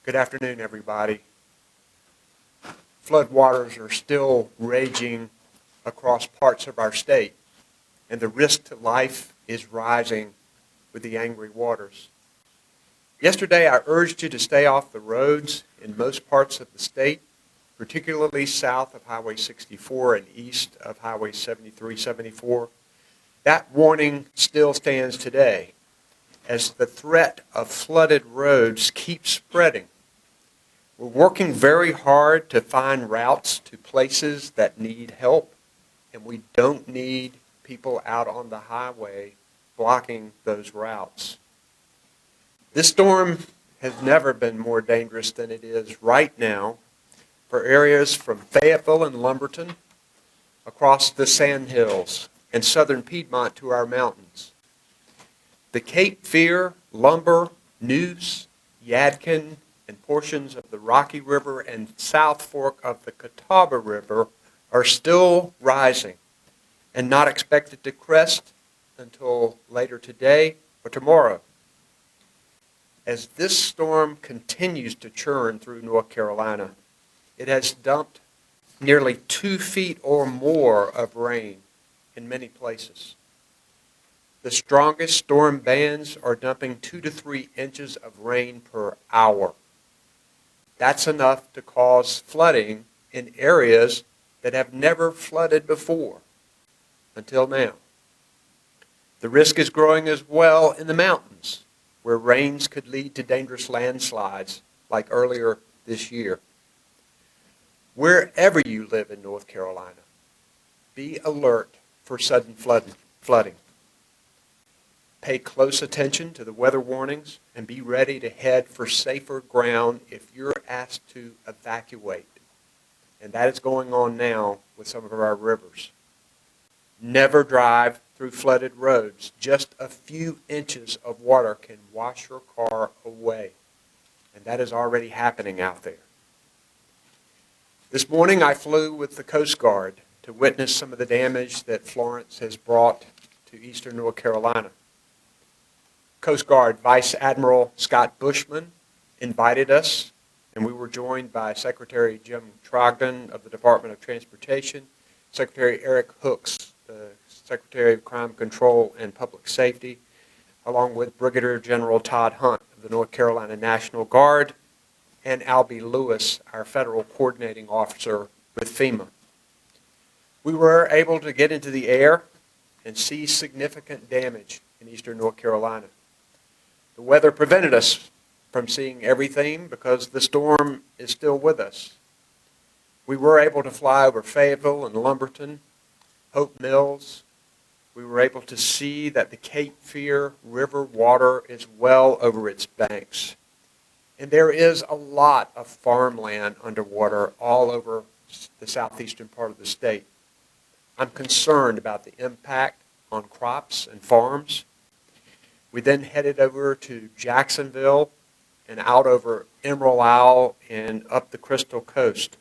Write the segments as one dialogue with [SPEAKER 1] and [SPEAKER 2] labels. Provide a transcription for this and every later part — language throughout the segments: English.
[SPEAKER 1] Good afternoon, everybody. Flood waters are still raging across parts of our state, and the risk to life is rising with the angry waters. Yesterday, I urged you to stay off the roads in most parts of the state, particularly south of Highway 64 and east of Highway 73-74. That warning still stands today as the threat of flooded roads keeps spreading. We're working very hard to find routes to places that need help, and we don't need people out on the highway blocking those routes. This storm has never been more dangerous than it is right now for areas from Fayetteville and Lumberton across the Sandhills and southern Piedmont to our mountains. The Cape Fear, Lumber, Neuse, Yadkin, and portions of the Rocky River and South Fork of the Catawba River are still rising and not expected to crest until later today or tomorrow. As this storm continues to churn through North Carolina, it has dumped nearly 2 feet or more of rain in many places. The strongest storm bands are dumping 2 to 3 inches of rain per hour. That's enough to cause flooding in areas that have never flooded before until now. The risk is growing as well in the mountains, where rains could lead to dangerous landslides like earlier this year. Wherever you live in North Carolina, be alert for sudden flooding. Pay close attention to the weather warnings and be ready to head for safer ground if you're asked to evacuate. And that is going on now with some of our rivers. Never drive through flooded roads. Just a few inches of water can wash your car away. And that is already happening out there. This morning I flew with the Coast Guard to witness some of the damage that Florence has brought to eastern North Carolina. Coast Guard Vice Admiral Scott Bushman invited us, and we were joined by Secretary Jim Trogdon of the Department of Transportation, Secretary Eric Hooks, the Secretary of Crime Control and Public Safety, along with Brigadier General Todd Hunt of the North Carolina National Guard, and Albie Lewis, our Federal Coordinating Officer with FEMA. We were able to get into the air and see significant damage in eastern North Carolina. The weather prevented us from seeing everything because the storm is still with us. We were able to fly over Fayetteville and Lumberton, Hope Mills. We were able to see that the Cape Fear River water is well over its banks. And there is a lot of farmland underwater all over the southeastern part of the state. I'm concerned about the impact on crops and farms. We then headed over to Jacksonville and out over Emerald Isle and up the Crystal Coast.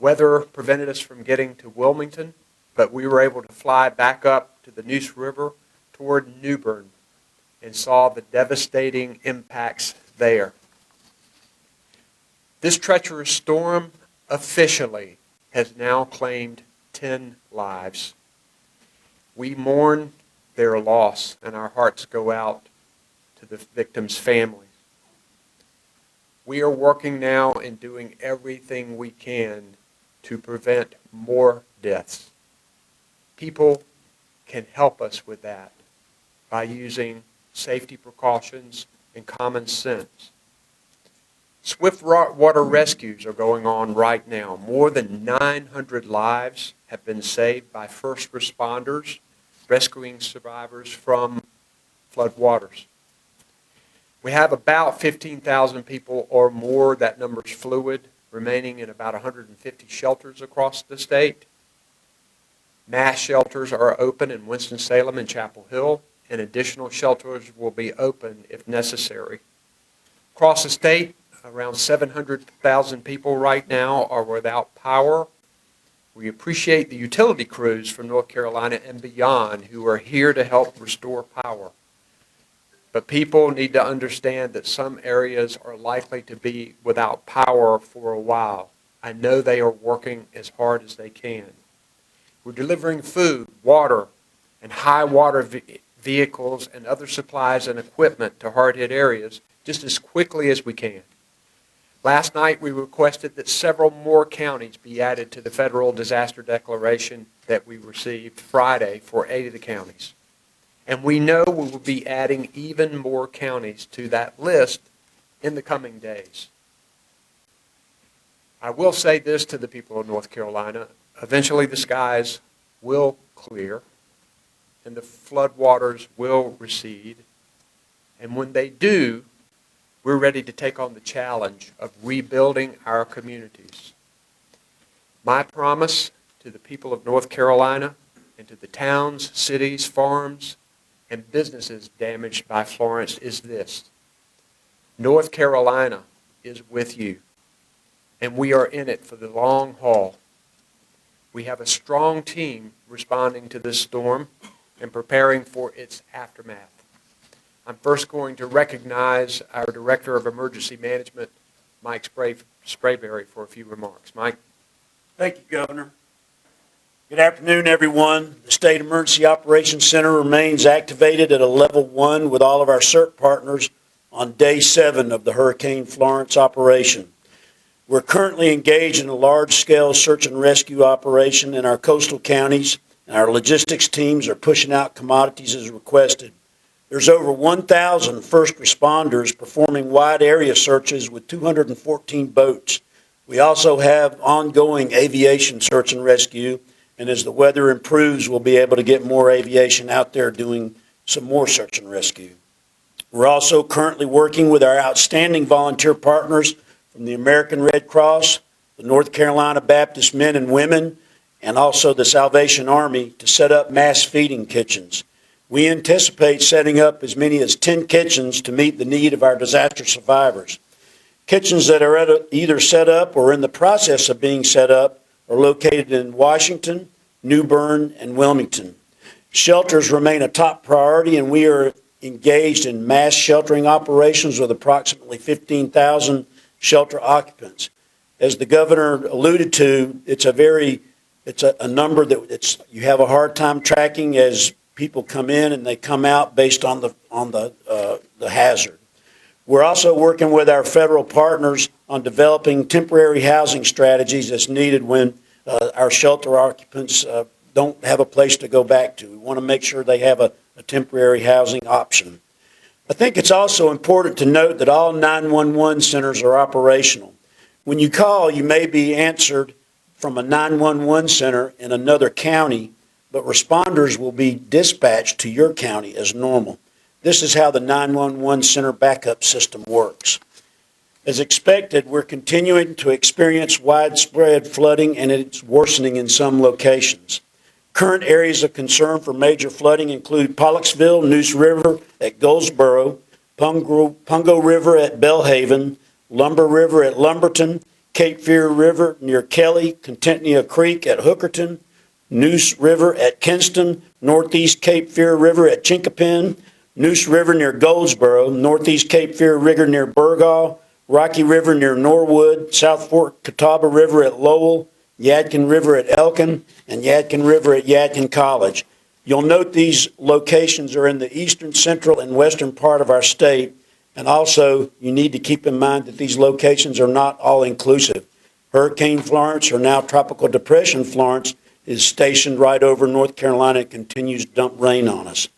[SPEAKER 1] Weather prevented us from getting to Wilmington, but we were able to fly back up to the Neuse River toward New Bern and saw the devastating impacts there. This treacherous storm officially has now claimed 10 lives. We mourn their loss, and our hearts go out to the victims' families. We are working now and doing everything we can to prevent more deaths. People can help us with that by using safety precautions and common sense. Swift water rescues are going on right now. More than 900 lives have been saved by first responders rescuing survivors from flood waters. We have about 15,000 people or more, that number's fluid, remaining in about 150 shelters across the state. Mass shelters are open in Winston-Salem and Chapel Hill, and additional shelters will be open if necessary. Across the state, around 700,000 people right now are without power. We appreciate the utility crews from North Carolina and beyond who are here to help restore power. But people need to understand that some areas are likely to be without power for a while. I know they are working as hard as they can. We're delivering food, water, and high water vehicles and other supplies and equipment to hard-hit areas just as quickly as we can. Last night we requested that several more counties be added to the federal disaster declaration that we received Friday for 8 of the counties. And we know we will be adding even more counties to that list in the coming days. I will say this to the people of North Carolina. Eventually the skies will clear and the floodwaters will recede. And when they do, we're ready to take on the challenge of rebuilding our communities. My promise to the people of North Carolina and to the towns, cities, farms, and businesses damaged by Florence is this: North Carolina is with you, and we are in it for the long haul. We have a strong team responding to this storm and preparing for its aftermath. I'm first going to recognize our Director of Emergency Management, Mike Sprayberry, for a few remarks. Mike.
[SPEAKER 2] Thank you, Governor. Good afternoon, everyone. The State Emergency Operations Center remains activated at a level 1 with all of our CERT partners on day 7 of the Hurricane Florence operation. We're currently engaged in a large-scale search and rescue operation in our coastal counties, and our logistics teams are pushing out commodities as requested. There's over 1,000 first responders performing wide area searches with 214 boats. We also have ongoing aviation search and rescue, and as the weather improves, we'll be able to get more aviation out there doing some more search and rescue. We're also currently working with our outstanding volunteer partners from the American Red Cross, the North Carolina Baptist men and women, and also the Salvation Army to set up mass feeding kitchens. We anticipate setting up as many as 10 kitchens to meet the need of our disaster survivors. Kitchens that are either set up or in the process of being set up are located in Washington, New Bern, and Wilmington. Shelters remain a top priority, and we are engaged in mass sheltering operations with approximately 15,000 shelter occupants. As the governor alluded to, it's a number that you have a hard time tracking as people come in and they come out based on the hazard. We're also working with our federal partners on developing temporary housing strategies that's needed when our shelter occupants don't have a place to go back to. We want to make sure they have a temporary housing option. I think it's also important to note that all 911 centers are operational. When you call, you may be answered from a 911 center in another county, but responders will be dispatched to your county as normal. This is how the 911 center backup system works. As expected, we're continuing to experience widespread flooding, and it's worsening in some locations. Current areas of concern for major flooding include Pollexville, Neuse River at Goldsboro, Pungo River at Belhaven, Lumber River at Lumberton, Cape Fear River near Kelly, Contentnia Creek at Hookerton, Neuse River at Kinston, Northeast Cape Fear River at Chinkapin, Neuse River near Goldsboro, Northeast Cape Fear River near Burgaw, Rocky River near Norwood, South Fork Catawba River at Lowell, Yadkin River at Elkin, and Yadkin River at Yadkin College. You'll note these locations are in the eastern, central, and western part of our state, and also you need to keep in mind that these locations are not all-inclusive. Hurricane Florence, or now Tropical Depression Florence, is stationed right over North Carolina and continues to dump rain on us.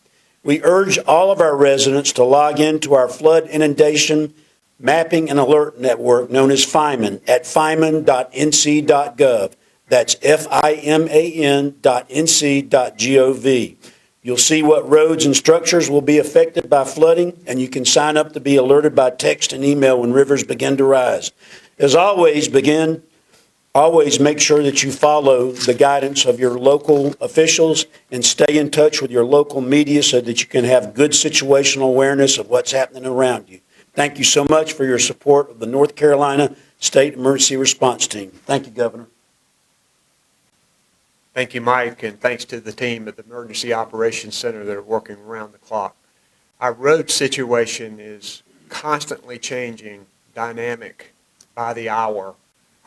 [SPEAKER 2] We urge all of our residents to log into our flood inundation mapping and alert network known as FIMAN at fiman.nc.gov. That's FIMAN.nc.gov. You'll see what roads and structures will be affected by flooding, and you can sign up to be alerted by text and email when rivers begin to rise. As always, make sure that you follow the guidance of your local officials and stay in touch with your local media so that you can have good situational awareness of what's happening around you. Thank you so much for your support of the North Carolina State Emergency Response Team. Thank you, Governor.
[SPEAKER 1] Thank you, Mike, and thanks to the team at the Emergency Operations Center that are working around the clock. Our road situation is constantly changing, dynamic by the hour.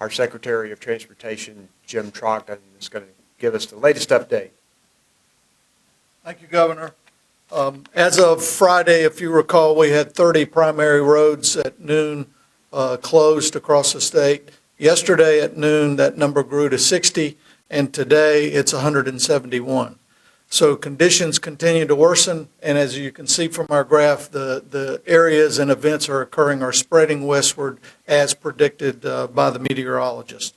[SPEAKER 1] Our Secretary of Transportation, Jim Trogdon, is going to give us the latest update.
[SPEAKER 3] Thank you, Governor. As of Friday, if you recall, we had 30 primary roads at noon closed across the state. Yesterday at noon, that number grew to 60, and today it's 171. So conditions continue to worsen, and as you can see from our graph, the areas and events are spreading westward as predicted by the meteorologist.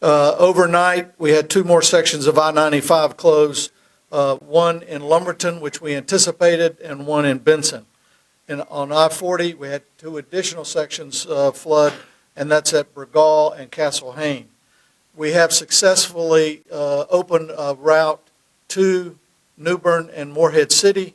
[SPEAKER 3] Overnight, we had two more sections of I-95 closed, one in Lumberton, which we anticipated, and one in Benson. And on I-40, we had two additional sections flood, and that's at Bregal and Castle Hayne. We have successfully opened a route to New Bern and Morehead City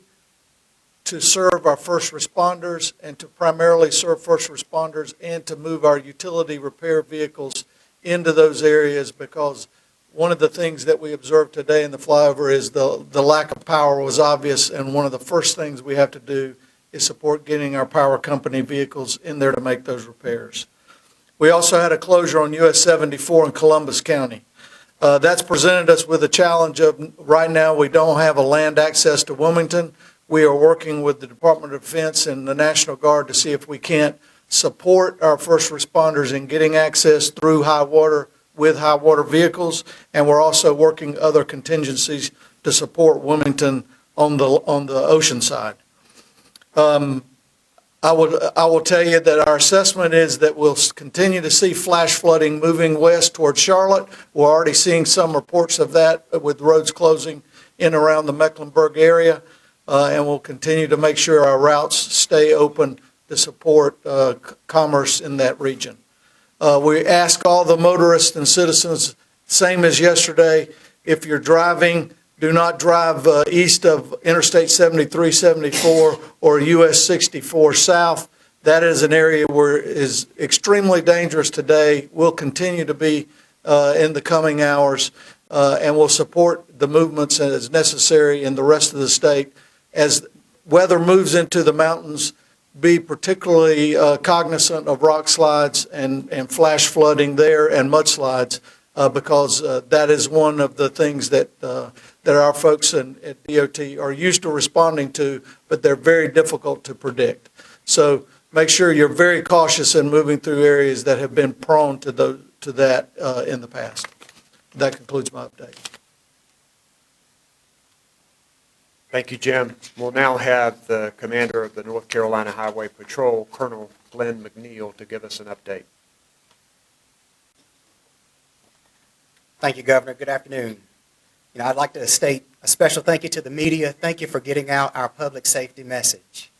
[SPEAKER 3] to serve our first responders and to primarily serve first responders and to move our utility repair vehicles into those areas, because one of the things that we observed today in the flyover is the lack of power was obvious, and one of the first things we have to do is support getting our power company vehicles in there to make those repairs. We also had a closure on US 74 in Columbus County. That's presented us with a challenge of, right now, we don't have a land access to Wilmington. We are working with the Department of Defense and the National Guard to see if we can't support our first responders in getting access through high water with high water vehicles, and we're also working other contingencies to support Wilmington on the ocean side. I will tell you that our assessment is that we'll continue to see flash flooding moving west towards Charlotte. We're already seeing some reports of that with roads closing in around the Mecklenburg area, and we'll continue to make sure our routes stay open to support commerce in that region. We ask all the motorists and citizens, same as yesterday, if you're driving, do not drive east of Interstate 73, 74, or US 64 south. That is an area where it is extremely dangerous today, will continue to be in the coming hours, and will support the movements as necessary in the rest of the state. As weather moves into the mountains, be particularly cognizant of rock slides and flash flooding there and mudslides, because that is one of the things that our folks at DOT are used to responding to, but they're very difficult to predict. So make sure you're very cautious in moving through areas that have been prone to that in the past. That concludes my update.
[SPEAKER 1] Thank you, Jim. We'll now have the commander of the North Carolina Highway Patrol, Colonel Glenn McNeil, to give us an update.
[SPEAKER 4] Thank you, Governor. Good afternoon. I'd like to state a special thank you to the media. Thank you for getting out our public safety message.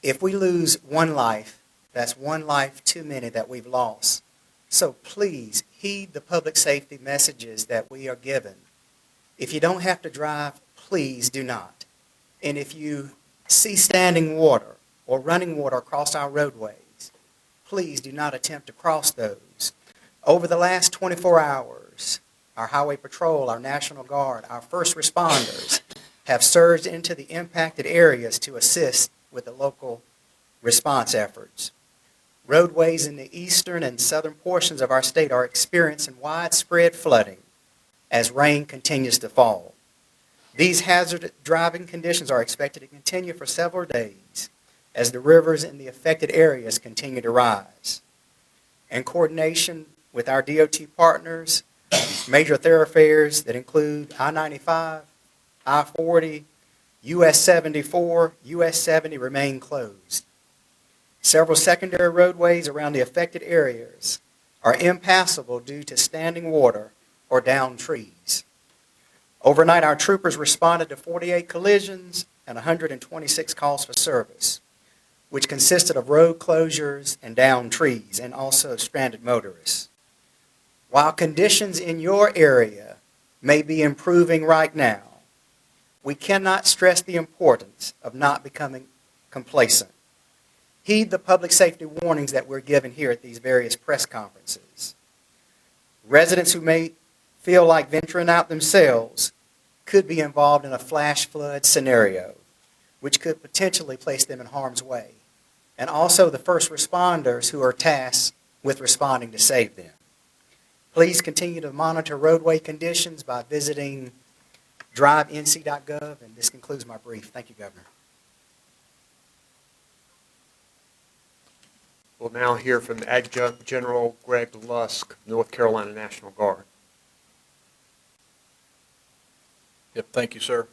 [SPEAKER 4] If we lose one life, that's one life too many that we've lost. So please heed the public safety messages that we are given. If you don't have to drive, please do not. And if you see standing water or running water across our roadways, please do not attempt to cross those. Over the last 24 hours, our Highway Patrol, our National Guard, our first responders have surged into the impacted areas to assist with the local response efforts. Roadways in the eastern and southern portions of our state are experiencing widespread flooding as rain continues to fall. These hazardous driving conditions are expected to continue for several days as the rivers in the affected areas continue to rise. In coordination with our DOT partners, major thoroughfares that include I-95, I-40, US 74, US 70 remain closed. Several secondary roadways around the affected areas are impassable due to standing water or downed trees. Overnight, our troopers responded to 48 collisions and 126 calls for service, which consisted of road closures and downed trees and also stranded motorists. While conditions in your area may be improving right now, we cannot stress the importance of not becoming complacent. Heed the public safety warnings that we're given here at these various press conferences. Residents who may feel like venturing out themselves could be involved in a flash flood scenario. which could potentially place them in harm's way, and also the first responders who are tasked with responding to save them. Please continue to monitor roadway conditions by visiting drivenc.gov, and this concludes my brief. Thank you, Governor.
[SPEAKER 1] We'll now hear from the Adjutant General Greg Lusk, North Carolina National Guard.
[SPEAKER 5] Yep, thank you, sir.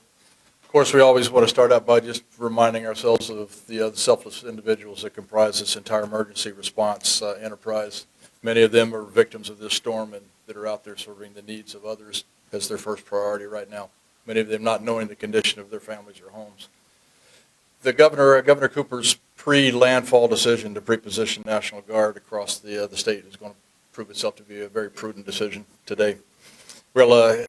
[SPEAKER 5] Of course, we always want to start out by just reminding ourselves of the selfless individuals that comprise this entire emergency response enterprise. Many of them are victims of this storm and that are out there serving the needs of others as their first priority right now. Many of them not knowing the condition of their families or homes. The Governor Cooper's pre-landfall decision to pre-position National Guard across the state is going to prove itself to be a very prudent decision today. Well,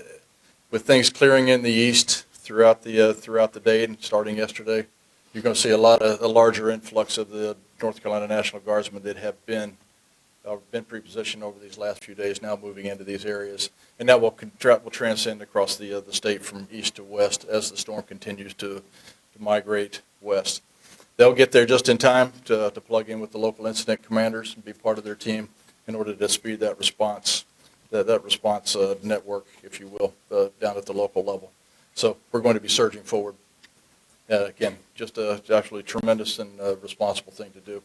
[SPEAKER 5] with things clearing in the east throughout the day and starting yesterday, you're going to see a larger influx of the North Carolina National Guardsmen that have been pre-positioned over these last few days, now moving into these areas, and that will transcend across the state from east to west as the storm continues to migrate west. They'll get there just in time to plug in with the local incident commanders and be part of their team in order to speed that response, that response network, if you will, down at the local level. So we're going to be surging forward. Again, just a absolutely tremendous and responsible thing to do.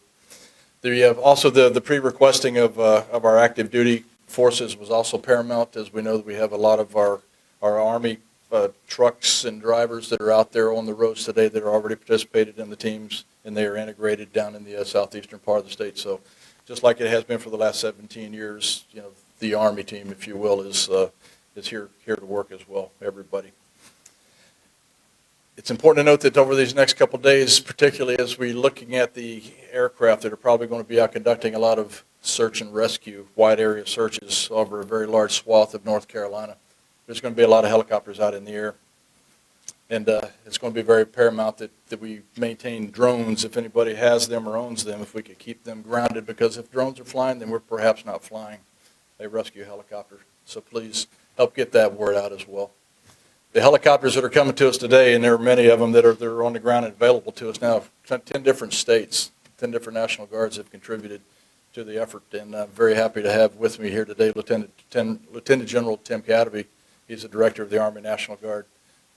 [SPEAKER 5] Also, the pre-requesting of our active duty forces was also paramount, as we know that we have a lot of our Army trucks and drivers that are out there on the roads today that are already participated in the teams, and they are integrated down in the southeastern part of the state. So just like it has been for the last 17 years, the Army team, if you will, is here to work as well, everybody. It's important to note that over these next couple of days, particularly as we're looking at the aircraft that are probably going to be out conducting a lot of search and rescue, wide area searches over a very large swath of North Carolina, there's going to be a lot of helicopters out in the air. And it's going to be very paramount that we maintain drones, if anybody has them or owns them, if we could keep them grounded, because if drones are flying, then we're perhaps not flying a rescue helicopter. So please help get that word out as well. The helicopters that are coming to us today, and there are many of them that are on the ground and available to us now, 10 different states, 10 different National Guards have contributed to the effort, and I'm very happy to have with me here today Lieutenant General Tim Cadeby. He's the director of the Army National Guard.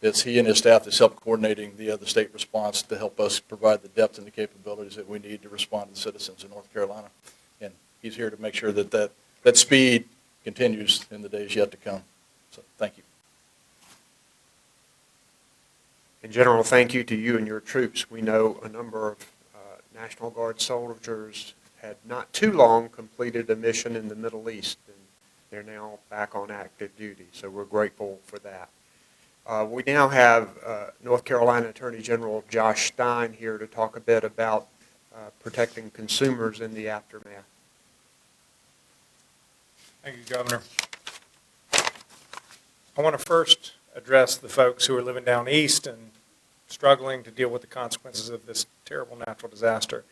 [SPEAKER 5] It's he and his staff that's helped coordinating the state response to help us provide the depth and the capabilities that we need to respond to the citizens in North Carolina. And he's here to make sure that speed continues in the days yet to come. So thank you.
[SPEAKER 1] In general, thank you to you and your troops. We know a number of National Guard soldiers had not too long completed a mission in the Middle East, and they're now back on active duty, so we're grateful for that. We now have North Carolina Attorney General Josh Stein here to talk a bit about protecting consumers in the aftermath.
[SPEAKER 6] Thank you, Governor. I want to first address the folks who are living down east and struggling to deal with the consequences of this terrible natural disaster.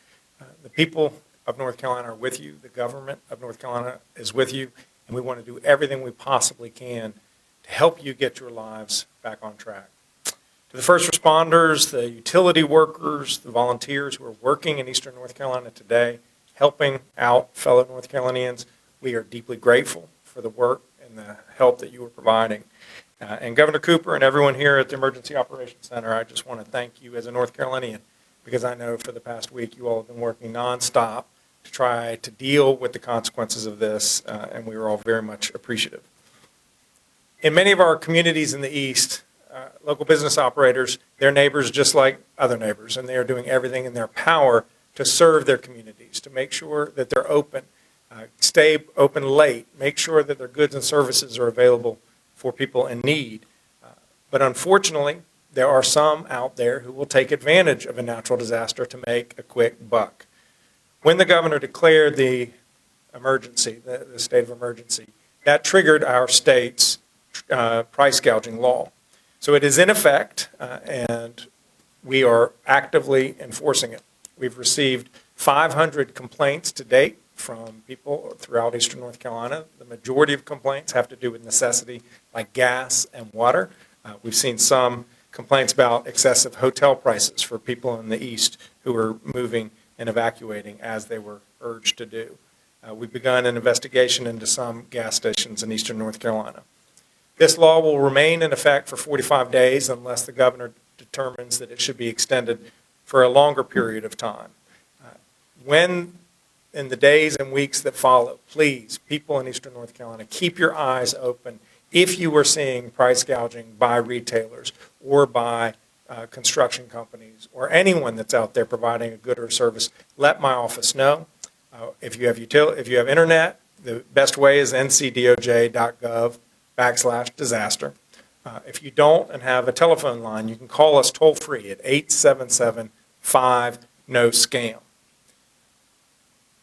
[SPEAKER 6] The people of North Carolina are with you. The government of North Carolina is with you, and we want to do everything we possibly can to help you get your lives back on track. To the first responders, the utility workers, the volunteers who are working in eastern North Carolina today, helping out fellow North Carolinians, we are deeply grateful for the work and the help that you are providing. And Governor Cooper and everyone here at the Emergency Operations Center, I just want to thank you as a North Carolinian, because I know for the past week you all have been working nonstop to try to deal with the consequences of this, and we are all very much appreciative. In many of our communities in the East, local business operators, they're neighbors just like other neighbors, and they are doing everything in their power to serve their communities, to make sure that they're open, stay open late, make sure that their goods and services are available for people in need. But unfortunately, there are some out there who will take advantage of a natural disaster to make a quick buck. When the governor declared the emergency, the state of emergency, that triggered our state's price gouging law. So it is in effect, and we are actively enforcing it. We've received 500 complaints to date from people throughout eastern North Carolina. The majority of complaints have to do with necessity like gas and water. We've seen some complaints about excessive hotel prices for people in the east who are moving and evacuating as they were urged to do. We've begun an investigation into some gas stations in eastern North Carolina. This law will remain in effect for 45 days unless the governor determines that it should be extended for a longer period of time. When in the days and weeks that follow, please, people in eastern North Carolina, keep your eyes open if you are seeing price gouging by retailers or by construction companies or anyone that's out there providing a good or service. Let my office know. If you have internet, the best way is ncdoj.gov/disaster. If you don't and have a telephone line, you can call us toll free at 877-5-NO-SCAM.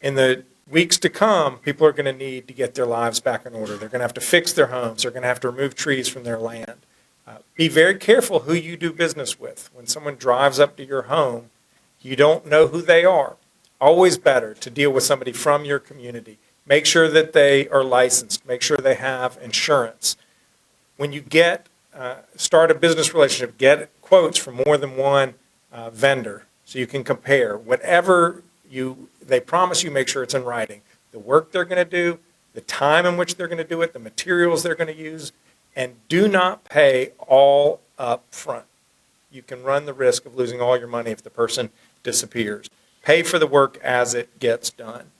[SPEAKER 6] In the weeks to come, people are going to need to get their lives back in order. They're going to have to fix their homes. They're going to have to remove trees from their land. Be very careful who you do business with. When someone drives up to your home, you don't know who they are. Always better to deal with somebody from your community. Make sure that they are licensed. Make sure they have insurance. When you start a business relationship, get quotes from more than one vendor so you can compare. Whatever they promise you, make sure it's in writing. The work they're going to do, the time in which they're going to do it, the materials they're going to use, and do not pay all up front. You can run the risk of losing all your money if the person disappears. Pay for the work as it gets done.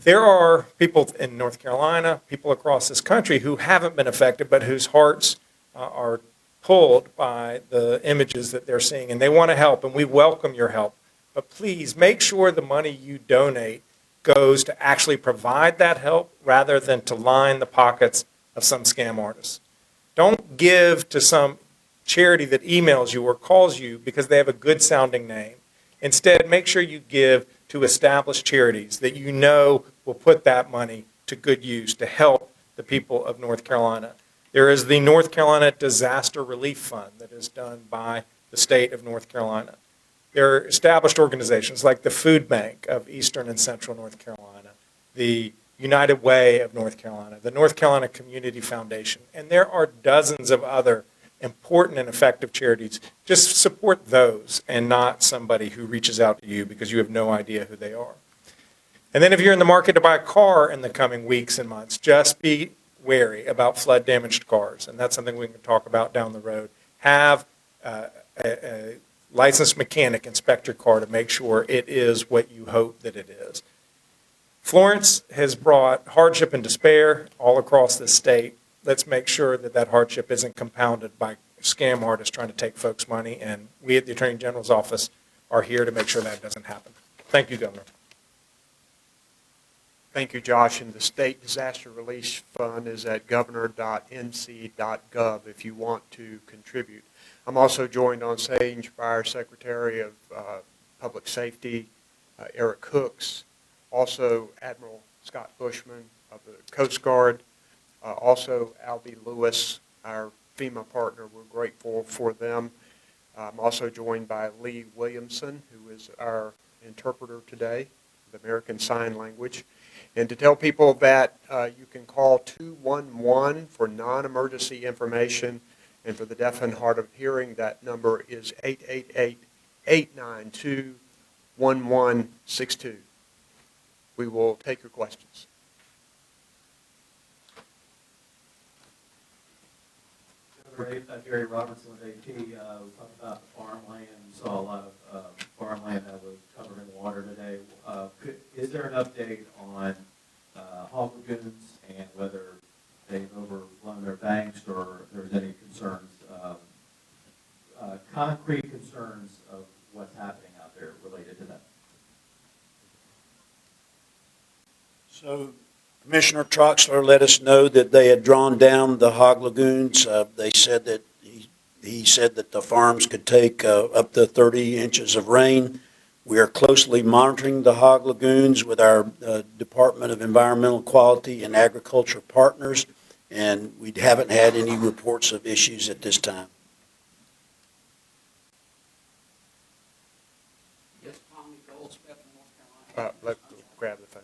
[SPEAKER 6] There are people in North Carolina, people across this country who haven't been affected, but whose hearts are pulled by the images that they're seeing, and they want to help, and we welcome your help. But please make sure the money you donate goes to actually provide that help rather than to line the pockets of some scam artists. Don't give to some charity that emails you or calls you because they have a good sounding name. Instead, make sure you give to established charities that you know will put that money to good use to help the people of North Carolina. There is the North Carolina Disaster Relief Fund that is done by the state of North Carolina. There are established organizations like the Food Bank of Eastern and Central North Carolina, the United Way of North Carolina, the North Carolina Community Foundation, and there are dozens of other important and effective charities. Just support those and not somebody who reaches out to you because you have no idea who they are. And then if you're in the market to buy a car in the coming weeks and months, just be wary about flood-damaged cars, and that's something we can talk about down the road. Have a licensed mechanic inspect your car to make sure it is what you hope that it is. Florence has brought hardship and despair all across the state. Let's make sure that that hardship isn't compounded by scam artists trying to take folks' money, and we at the Attorney General's office are here to make sure that doesn't happen. Thank you, Governor.
[SPEAKER 1] Thank you, Josh. And the State Disaster Relief Fund is at governor.nc.gov if you want to contribute. I'm also joined on stage by our Secretary of Public Safety, Eric Hooks, also Admiral Scott Bushman of the Coast Guard, also Albie Lewis, our FEMA partner. We're grateful for them. I'm also joined by Lee Williamson, who is our interpreter today, the American Sign Language. And to tell people that you can call 211 for non-emergency information, and for the deaf and hard of hearing, that number is 888-892-1162. We will take your questions.
[SPEAKER 7] Gary Robertson with AP. We talked about the farmland. We saw a lot of farmland that was covered in water today. Is there an update on hog lagoons and whether they've overflown their banks or there's any concerns, concrete concerns of what's happening out there related to that?
[SPEAKER 2] So Commissioner Troxler let us know that they had drawn down the hog lagoons. They said that he said that the farms could take up to 30 inches of rain. We are closely monitoring the hog lagoons with our Department of Environmental Quality and Agriculture partners, and we haven't had any reports of issues at this time.
[SPEAKER 8] Yes, Tommy Goldsmith from North Carolina.
[SPEAKER 1] Let's grab the phone.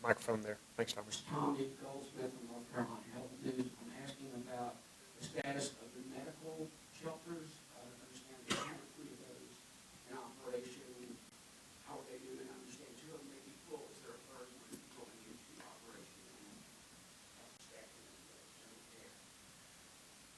[SPEAKER 1] Microphone there. Thanks, Tommy.
[SPEAKER 8] Tommy Goldsmith from North Carolina Health News. I'm asking about the status of the medical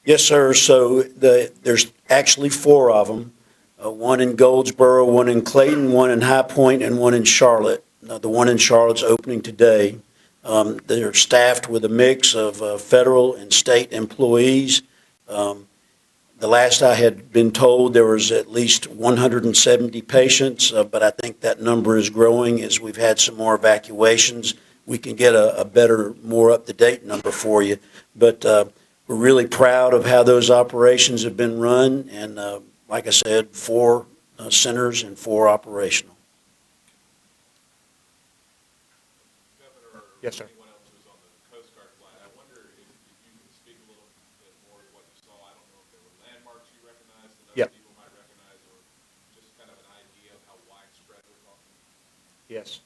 [SPEAKER 2] Yes, sir. So there's actually four of them, one in Goldsboro, one in Clayton, one in High Point, and one in Charlotte. The one in Charlotte's opening today. They're staffed with a mix of federal and state employees. The last I had been told, there was at least 170 patients, but I think that number is growing as we've had some more evacuations. We can get a better, more up-to-date number for you. But we're really proud of how those operations have been run, and like I said, four centers and four operational.
[SPEAKER 9] Governor, or
[SPEAKER 1] Yes, sir.
[SPEAKER 9] anyone else who's on the Coast Guard flight, I wonder if you can speak a little bit more to what you saw. I don't know if there were landmarks you recognized that
[SPEAKER 1] Yep.
[SPEAKER 9] other people might recognize, or just kind of an idea of how widespread we're talking.
[SPEAKER 1] Yes.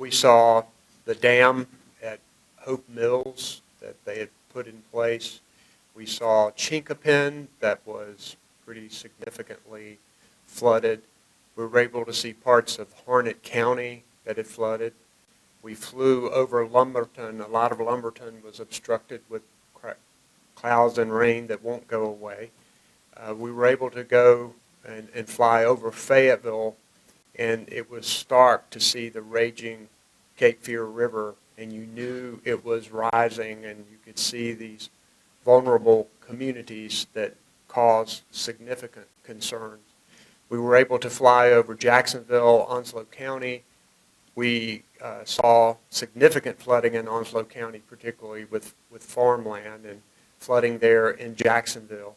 [SPEAKER 1] We saw the dam at Hope Mills that they had put in place. We saw Chinkapin that was pretty significantly flooded. We were able to see parts of Harnett County that had flooded. We flew over Lumberton. A lot of Lumberton was obstructed with clouds and rain that won't go away. We were able to go and fly over Fayetteville, and it was stark to see the raging Cape Fear River, and you knew it was rising, and you could see these vulnerable communities that caused significant concerns. We were able to fly over Jacksonville, Onslow County. We saw significant flooding in Onslow County, particularly with farmland and flooding there in Jacksonville.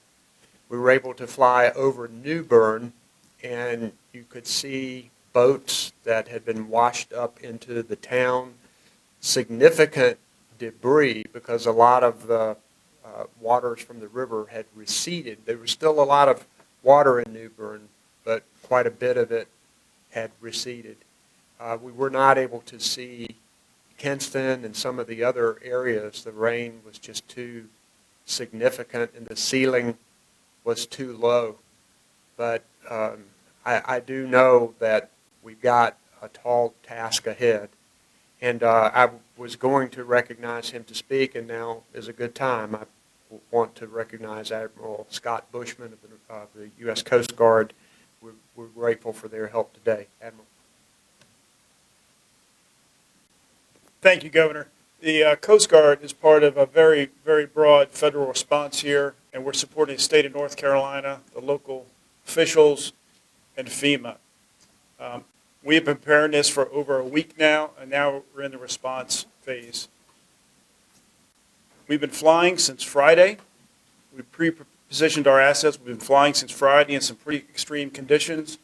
[SPEAKER 1] We were able to fly over New Bern, and you could see boats that had been washed up into the town, significant debris because a lot of the waters from the river had receded. There was still a lot of water in New Bern, but quite a bit of it had receded. We were not able to see Kinston and some of the other areas. The rain was just too significant and the ceiling was too low. But I do know that we've got a tall task ahead. And I was going to recognize him to speak, and now is a good time. I want to recognize Admiral Scott Bushman of the U.S. Coast Guard. We're grateful for their help today. Admiral.
[SPEAKER 10] Thank you, Governor. The Coast Guard is part of a very, very broad federal response here, and we're supporting the state of North Carolina, the local officials, and FEMA. We have been preparing this for over a week now, and now we're in the response phase. We've been flying since Friday. We pre-positioned our assets. We've been flying since Friday in some pretty extreme conditions.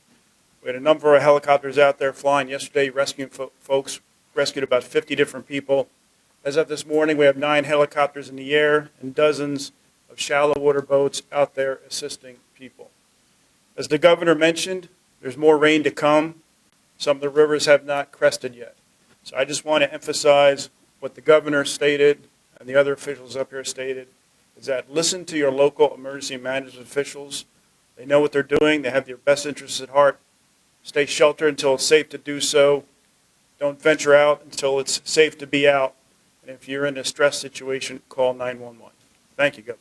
[SPEAKER 10] We had a number of helicopters out there flying yesterday, rescuing folks, rescued about 50 different people. As of this morning, we have 9 helicopters in the air and dozens of shallow water boats out there assisting people. As the governor mentioned, there's more rain to come. Some of the rivers have not crested yet. So I just want to emphasize what the governor stated and the other officials up here stated, is that listen to your local emergency management officials. They know what they're doing. They have your best interests at heart. Stay sheltered until it's safe to do so. Don't venture out until it's safe to be out. And if you're in a stress situation, call 911. Thank you, Governor.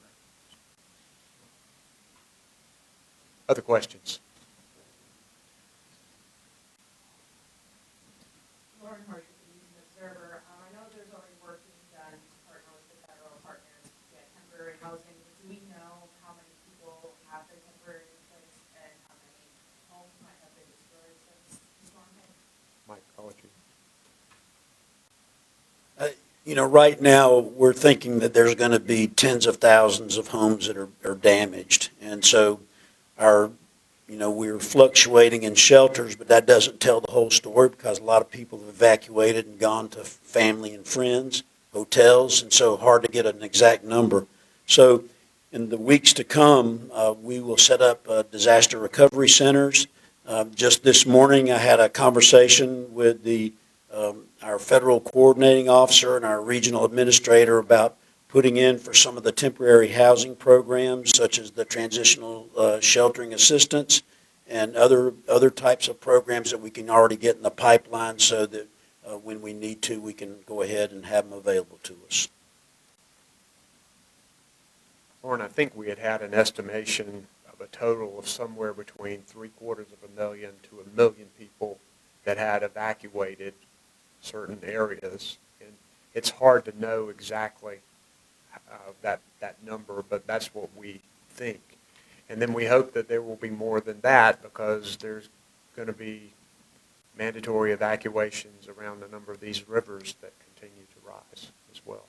[SPEAKER 1] Other questions?
[SPEAKER 11] Lauren Hart, the Observer. I know there's already work being done to partner with the federal partners to get temporary housing. Do we know how many people have been temporarily in place and how many homes might have been destroyed since the storm hit?
[SPEAKER 1] Mike, I'll let you.
[SPEAKER 2] Right now, we're thinking that there's going to be tens of thousands of homes that are damaged. And so we're fluctuating in shelters, but that doesn't tell the whole story because a lot of people have evacuated and gone to family and friends, hotels, and so hard to get an exact number. So in the weeks to come, we will set up disaster recovery centers. Just this morning, I had a conversation with our federal coordinating officer and our regional administrator about putting in for some of the temporary housing programs, such as the transitional sheltering assistance and other types of programs that we can already get in the pipeline so that when we need to, we can go ahead and have them available to us.
[SPEAKER 1] Lauren, I think we had an estimation of a total of somewhere between 750,000 to 1 million people that had evacuated certain areas. And it's hard to know exactly that number, but that's what we think. And then we hope that there will be more than that because there's going to be mandatory evacuations around a number of these rivers that continue to rise as well.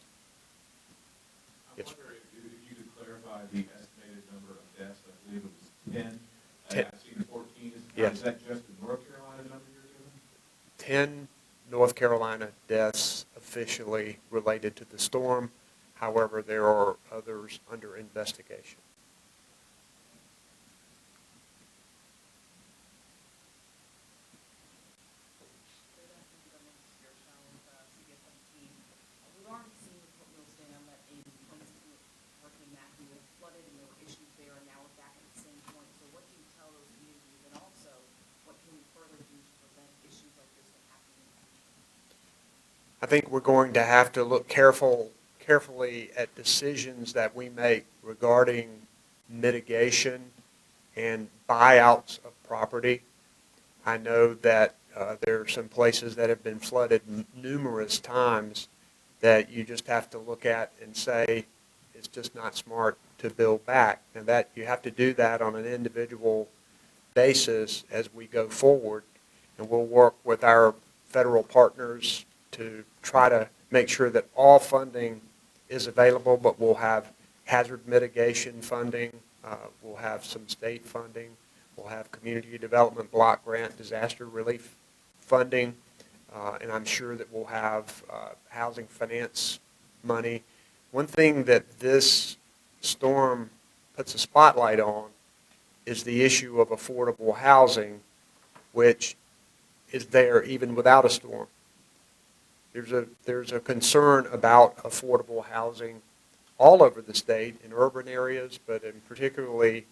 [SPEAKER 9] I
[SPEAKER 1] Yes,
[SPEAKER 9] wonder if you could clarify the estimated number of deaths. I believe it was 10.
[SPEAKER 1] 10.
[SPEAKER 9] I've seen 14.
[SPEAKER 1] Yes.
[SPEAKER 9] Is that just the North Carolina number you're giving?
[SPEAKER 1] 10 North Carolina deaths officially related to the storm. However, there are others under investigation.
[SPEAKER 8] We've already seen Fort Mills Dam that in 2016 Hurricane Matthew was flooded and there were issues there, and now we're back at the same point. So what do you tell those communities, and also what can we further do to prevent issues like this from happening in the future?
[SPEAKER 1] I think we're going to have to look carefully at decisions that we make regarding mitigation and buyouts of property. I know that there are some places that have been flooded numerous times that you just have to look at and say it's just not smart to build back. And that you have to do that on an individual basis as we go forward. And we'll work with our federal partners to try to make sure that all funding is available, but we'll have hazard mitigation funding, we'll have some state funding, we'll have community development block grant disaster relief funding, and I'm sure that we'll have housing finance money. One thing that this storm puts a spotlight on is the issue of affordable housing, which is there even without a storm. There's a concern about affordable housing all over the state, in urban areas, but particularly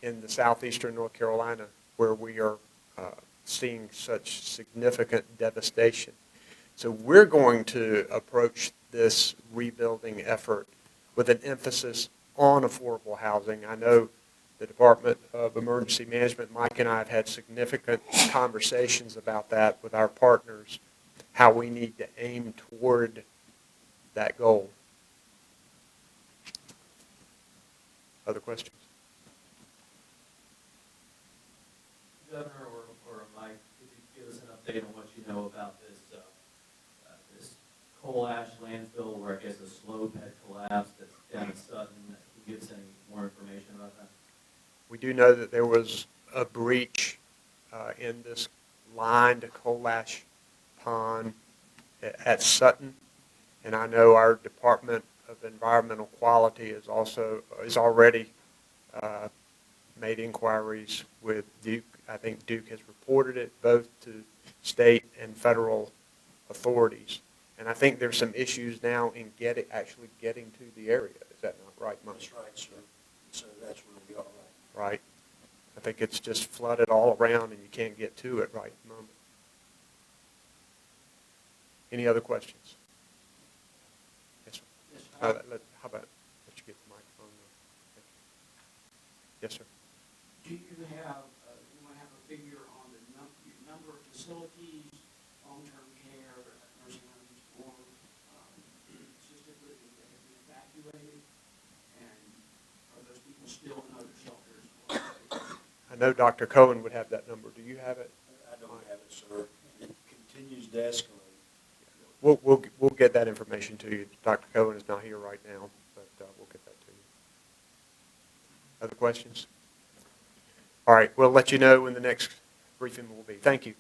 [SPEAKER 1] in the southeastern North Carolina, where we are seeing such significant devastation. So we're going to approach this rebuilding effort with an emphasis on affordable housing. I know the Department of Emergency Management, Mike and I have had significant conversations about that with our partners, how we need to aim toward that goal. Other questions?
[SPEAKER 7] Governor or Mike, could you give us an update on what you know about this coal ash landfill where I guess a slope had collapsed that's down in Sutton? Can you give us any more information about that?
[SPEAKER 1] We do know that there was a breach in this lined coal ash pond at Sutton, and I know our Department of Environmental Quality is already made inquiries with Duke. I think Duke has reported it both to state and federal authorities, and I think there's some issues now in actually getting to the area. Is that not right, Mike?
[SPEAKER 2] That's right, sir. So that's where we are right.
[SPEAKER 1] Right. I think it's just flooded all around and you can't get to it right at the moment. Any other questions? Yes, sir. How about let you get the microphone? Thank you. Yes, sir.
[SPEAKER 8] Do you have, you want to have a figure on the number of facilities, long-term care, nursing homes, or assisted living that have been evacuated? And are those people still in other shelters?
[SPEAKER 1] I know Dr. Cohen would have that number. Do you have it?
[SPEAKER 2] I don't have it, sir. It continues to escalate.
[SPEAKER 1] We'll get that information to you. Dr. Cohen is not here right now, but we'll get that to you. Other questions? All right, we'll let you know when the next briefing will be. Thank you.